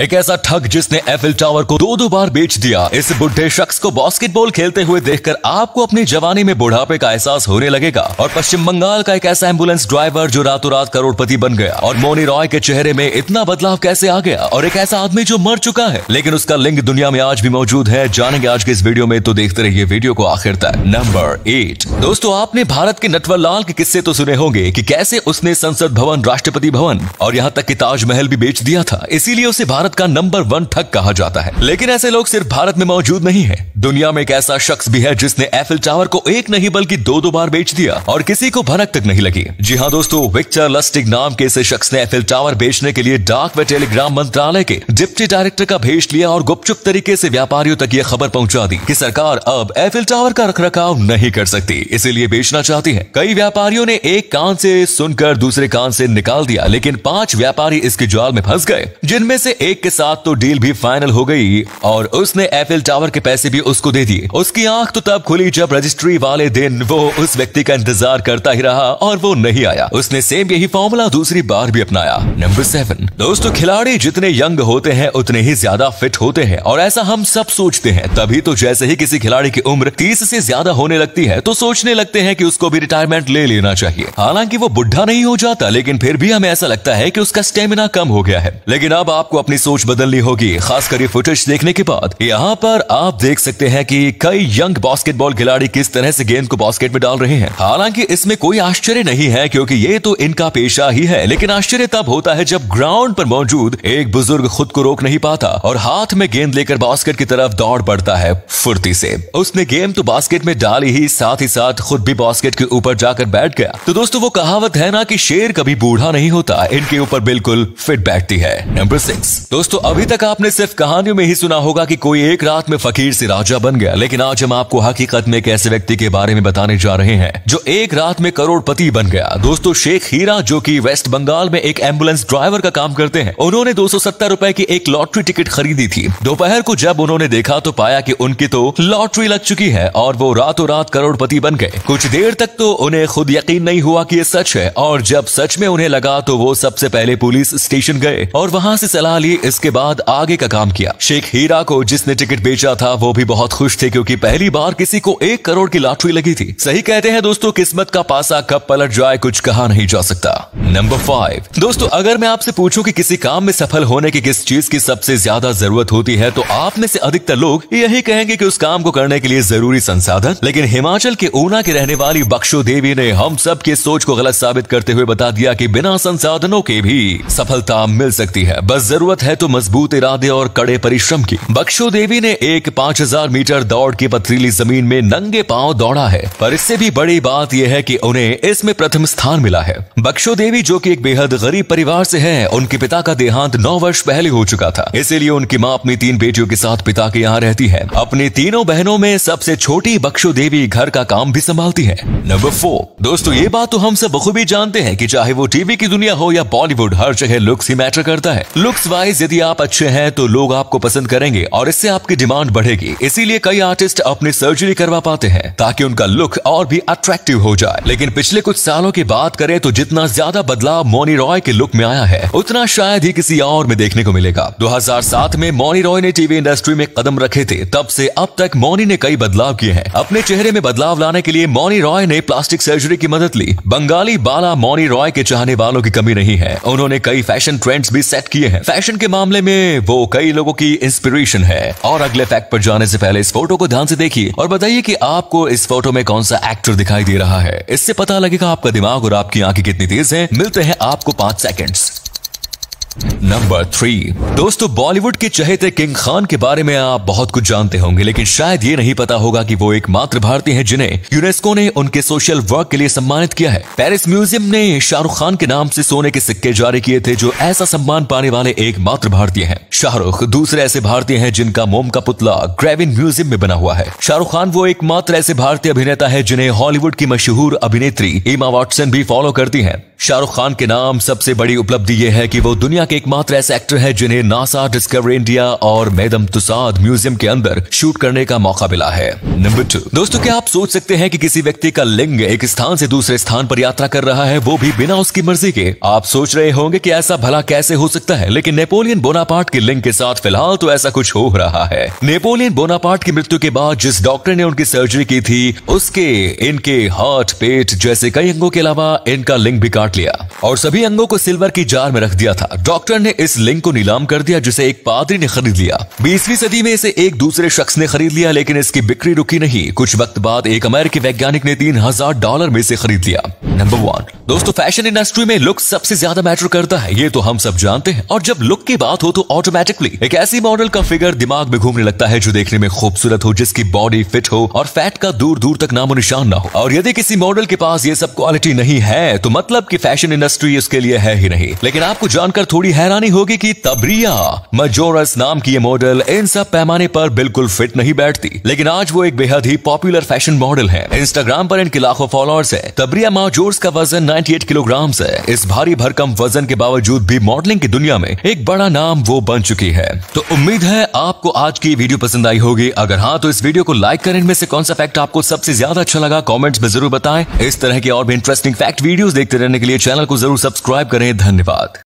एक ऐसा ठग जिसने एफिल टावर को दो बार बेच दिया। इस बुढ़े शख्स को बास्केटबॉल खेलते हुए देखकर आपको अपनी जवानी में बुढ़ापे का एहसास होने लगेगा। और पश्चिम बंगाल का एक ऐसा एम्बुलेंस ड्राइवर जो रातों रात करोड़पति बन गया। और मौनी रॉय के चेहरे में इतना बदलाव कैसे आ गया। और एक ऐसा आदमी जो मर चुका है लेकिन उसका लिंग दुनिया में आज भी मौजूद है। जानेंगे आज के इस वीडियो में, तो देखते रहिए वीडियो को आखिर तक। नंबर 8। दोस्तों, आपने भारत के नटवरलाल के किस्से तो सुने होंगे कि कैसे उसने संसद भवन, राष्ट्रपति भवन और यहाँ तक कि ताजमहल भी बेच दिया था। इसीलिए उसे भारत का नंबर 1 ठग कहा जाता है। लेकिन ऐसे लोग सिर्फ भारत में मौजूद नहीं है। दुनिया में एक ऐसा शख्स भी है जिसने एफिल टावर को एक नहीं बल्कि दो बार बेच दिया और किसी को भनक तक नहीं लगी। जी हाँ दोस्तों, विक्टर लस्टिग नाम के इस शख्स ने एफिल टावर बेचने के लिए डाक व टेलीग्राम मंत्रालय के डिप्टी डायरेक्टर का भेज लिया और गुपचुप तरीके से व्यापारियों तक यह खबर पहुंचा दी कि सरकार अब एफिल टावर का रखरखाव नहीं कर सकती, इसीलिए बेचना चाहती है। कई व्यापारियों ने एक कान से सुनकर दूसरे कान से निकाल दिया, लेकिन 5 व्यापारी इसके जाल में फंस गए, जिनमें से एक के साथ तो डील भी फाइनल हो गई और उसने एफिल टावर के पैसे भी उसको दे दिए। उसकी आंख तो तब खुली जब रजिस्ट्री वाले दिन वो उस व्यक्ति का इंतजार करता ही रहा और वो नहीं आया। उसने सेम यही फॉर्मूला दूसरी बार भी अपनाया। नंबर 7। दोस्तों, खिलाड़ी जितने यंग होते हैं उतने ही ज्यादा फिट होते हैं और ऐसा हम सब सोचते हैं। तभी तो जैसे ही किसी खिलाड़ी की उम्र 30 से ज्यादा होने लगती है तो सोचने लगते हैं कि उसको भी रिटायरमेंट ले लेना चाहिए। हालांकि वो बुढ़ा नहीं हो जाता, लेकिन फिर भी हमें ऐसा लगता है कि उसका स्टेमिना कम हो गया है। लेकिन अब आपको अपनी सोच बदलनी होगी, खासकर ये फुटेज देखने के बाद। यहाँ पर आप देख सकते हैं कि कई यंग बास्केटबॉल खिलाड़ी किस तरह से गेंद को बास्केट में डाल रहे हैं। हालांकि इसमें कोई आश्चर्य नहीं है क्योंकि ये तो इनका पेशा ही है। लेकिन आश्चर्य तब होता है जब ग्राउंड पर मौजूद एक बुजुर्ग खुद को रोक नहीं पाता और हाथ में गेंद लेकर बास्केट की तरफ दौड़ पड़ता है फुर्ती से। उसने गेंद तो बास्केट में डाली ही साथ खुद भी बास्केट के ऊपर जाकर बैठ गया। तो दोस्तों, वो कहावत है ना कि शेर कभी बूढ़ा नहीं होता, इनके ऊपर बिल्कुल फिट बैठती है। नंबर 6। दोस्तों, अभी तक आपने सिर्फ कहानियों में ही सुना होगा कि कोई एक रात में फकीर से राजा बन गया, लेकिन आज हम आपको हकीकत में एक ऐसे व्यक्ति के बारे में बताने जा रहे हैं जो एक रात में करोड़पति बन गया। दोस्तों, शेख हीरा जो कि वेस्ट बंगाल में एक एम्बुलेंस ड्राइवर का काम करते हैं, उन्होंने 270 रुपए की एक लॉटरी टिकट खरीदी थी। दोपहर को जब उन्होंने देखा तो पाया कि उनकी तो लॉटरी लग चुकी है और वो रातों रात करोड़पति बन गए। कुछ देर तक तो उन्हें खुद यकीन नहीं हुआ कि ये सच है और जब सच में उन्हें लगा तो वो सबसे पहले पुलिस स्टेशन गए और वहां से सलाह ली। इसके बाद आगे का काम किया। शेख हीरा को जिसने टिकट बेचा था वो भी बहुत खुश थे क्योंकि पहली बार किसी को 1 करोड़ की लॉटरी लगी थी। सही कहते हैं दोस्तों, किस्मत का पासा कब पलट जाए कुछ कहा नहीं जा सकता। नंबर 5। दोस्तों, अगर मैं आपसे पूछूं कि किसी काम में सफल होने की किस चीज की सबसे ज्यादा जरूरत होती है तो आप में से अधिकतर लोग यही कहेंगे कि उस काम को करने के लिए जरूरी संसाधन। लेकिन हिमाचल के ऊना की रहने वाली बख्शो देवी ने हम सब की सोच को गलत साबित करते हुए बता दिया कि बिना संसाधनों के भी सफलता मिल सकती है, बस जरूरत है तो मजबूत इरादे और कड़े परिश्रम की। बख्शो देवी ने एक 5000 मीटर दौड़ की पथरीली जमीन में नंगे पांव दौड़ा है, पर इससे भी बड़ी बात यह है कि उन्हें इसमें प्रथम स्थान मिला है। बख्शो देवी जो कि एक बेहद गरीब परिवार से है, उनके पिता का देहांत 9 वर्ष पहले हो चुका था, इसीलिए उनकी मां अपनी 3 बेटियों के साथ पिता के यहाँ रहती है। अपनी तीनों बहनों में सबसे छोटी बख्शो देवी घर का काम भी संभालती है। नंबर 4। दोस्तों, ये बात तो हम सब बखूबी जानते हैं कि चाहे वो टीवी की दुनिया हो या बॉलीवुड, हर जगह लुक्स ही मैटर करता है। लुक्स वाइज यदि आप अच्छे हैं तो लोग आपको पसंद करेंगे और इससे आपकी डिमांड बढ़ेगी। इसीलिए कई आर्टिस्ट अपनी सर्जरी करवा पाते हैं ताकि उनका लुक और भी अट्रैक्टिव हो जाए। लेकिन पिछले कुछ सालों की बात करें तो जितना ज्यादा बदलाव मौनी रॉय के लुक में आया है उतना शायद ही किसी और में देखने को मिलेगा। 2007 में मौनी रॉय ने टीवी इंडस्ट्री में कदम रखे थे, तब से अब तक मौनी ने कई बदलाव किए हैं। अपने चेहरे में बदलाव लाने के लिए मौनी रॉय ने प्लास्टिक सर्जरी की मदद ली। बंगाली बाला मौनी रॉय के चाहने वालों की कमी नहीं है। उन्होंने कई फैशन ट्रेंड्स भी सेट किए हैं। फैशन के मामले में वो कई लोगों की इंस्पिरेशन है। और अगले फैक्ट पर जाने से पहले इस फोटो को ध्यान से देखिए और बताइए कि आपको इस फोटो में कौन सा एक्टर दिखाई दे रहा है। इससे पता लगेगा आपका दिमाग और आपकी आंखें कितनी तेज हैं। मिलते हैं आपको 5 सेकंड्स। नंबर 3। दोस्तों, बॉलीवुड के चहेते किंग खान के बारे में आप बहुत कुछ जानते होंगे, लेकिन शायद ये नहीं पता होगा कि वो एकमात्र भारतीय हैं जिन्हें यूनेस्को ने उनके सोशल वर्क के लिए सम्मानित किया है। पेरिस म्यूजियम ने शाहरुख खान के नाम से सोने के सिक्के जारी किए थे जो ऐसा सम्मान पाने वाले एकमात्र भारतीय हैं। शाहरुख दूसरे ऐसे भारतीय हैं जिनका मोम का पुतला ग्रेविन म्यूजियम में बना हुआ है। शाहरुख खान वो एकमात्र ऐसे भारतीय अभिनेता है जिन्हें हॉलीवुड की मशहूर अभिनेत्री एमा वॉटसन भी फॉलो करती है। शाहरुख खान के नाम सबसे बड़ी उपलब्धि यह है कि वो दुनिया के एकमात्र ऐसे एक्टर हैं जिन्हें नासा, डिस्कवरी इंडिया और मेदम तुसाद म्यूजियम के अंदर शूट करने का मौका मिला है। नंबर 2, दोस्तों क्या आप सोच सकते हैं कि किसी व्यक्ति का लिंग एक स्थान से दूसरे स्थान पर यात्रा कर रहा है, वो भी बिना उसकी मर्जी के? आप सोच रहे होंगे कि ऐसा भला कैसे हो सकता है, लेकिन नेपोलियन बोनापार्ट के लिंग के साथ फिलहाल तो ऐसा कुछ हो रहा है। नेपोलियन बोनापार्ट की मृत्यु के बाद जिस डॉक्टर ने उनकी सर्जरी की थी, उसके इनके हार्ट, पेट जैसे कई अंगों के अलावा इनका लिंग भी काट लिया और सभी अंगों को सिल्वर की जार में रख दिया था। डॉक्टर ने इस लिंग को नीलाम कर दिया, जिसे एक पादरी ने खरीद लिया। 20वीं सदी में इसे एक दूसरे शख्स ने खरीद लिया, लेकिन इसकी बिक्री रुकी नहीं। कुछ वक्त बाद एक अमेरिकी वैज्ञानिक ने $3000 में इसे खरीद लिया। नंबर 1, दोस्तों फैशन इंडस्ट्री में लुक सबसे ज्यादा मैटर करता है, ये तो हम सब जानते हैं। और जब लुक की बात हो तो ऑटोमेटिकली एक ऐसी मॉडल का फिगर दिमाग में घूमने लगता है जो देखने में खूबसूरत हो, जिसकी बॉडी फिट हो और फैट का दूर दूर तक नामो निशान ना हो। और यदि किसी मॉडल के पास ये सब क्वालिटी नहीं है तो मतलब कि फैशन इंडस्ट्री उसके लिए है ही नहीं। लेकिन आपको जानकर थोड़ी हैरानी होगी कि तब्रिया मजोरस नाम की ये मॉडल इन सब पैमाने पर बिल्कुल फिट नहीं बैठती, लेकिन आज वो एक बेहद ही पॉपुलर फैशन मॉडल है। इंस्टाग्राम पर इनके लाखों फॉलोअर्स है। तब्रिया माजोर्स का वजन 98 किलोग्राम है। इस भारी भरकम वजन के बावजूद भी मॉडलिंग की दुनिया में एक बड़ा नाम वो बन चुकी है। तो उम्मीद है आपको आज की वीडियो पसंद आई होगी। अगर हाँ तो इस वीडियो को लाइक करें। इनमें से कौन सा फैक्ट आपको सबसे ज्यादा अच्छा लगा कमेंट्स में जरूर बताएं। इस तरह के और भी इंटरेस्टिंग फैक्ट वीडियोस देखते रहने के लिए चैनल को जरूर सब्सक्राइब करें। धन्यवाद।